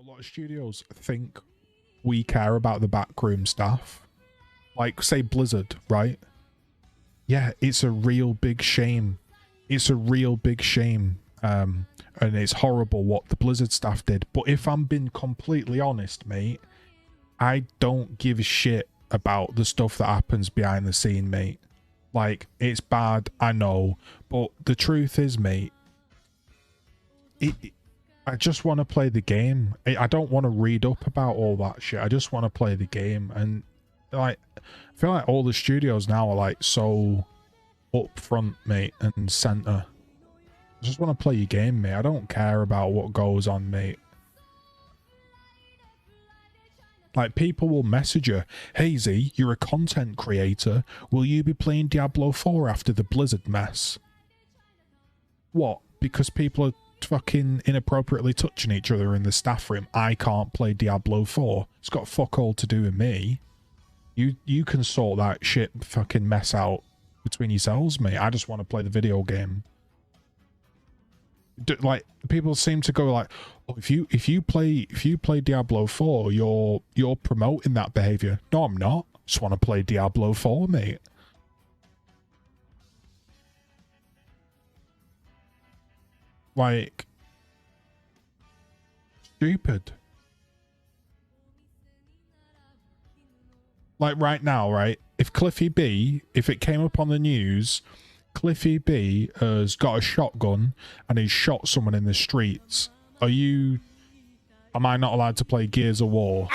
A lot of studios think we care about the backroom staff. Like, say Blizzard, right? Yeah, it's a real big shame. It's a real big shame. And it's horrible what the Blizzard staff did. But if I'm being completely honest, mate, I don't give a shit about the stuff that happens behind the scene, mate. Like, it's bad, I know. But the truth is, mate, I just want to play the game. I don't want to read up about all that shit. I just want to play the game. And, like, I feel like all the studios now are, like, so up front, mate, and centre. I just want to play your game, mate. I don't care about what goes on, mate. Like, people will message you, "Hey Z, you're a content creator. Will you be playing Diablo 4 after the Blizzard mess?" What? Because people are fucking inappropriately touching each other in the staff room, I can't play Diablo 4. It's got fuck all to do with me. You can sort that shit fucking mess out between yourselves, mate. I just want to play the video game. Like, people seem to go like, "Oh, if you play Diablo 4, you're promoting that behavior." No, I'm not. I just want to play Diablo 4, mate. Like, stupid. Like, right now, right? If Cliffy B, if it came up on the news, Cliffy B has got a shotgun and he's shot someone in the streets, am I not allowed to play Gears of War?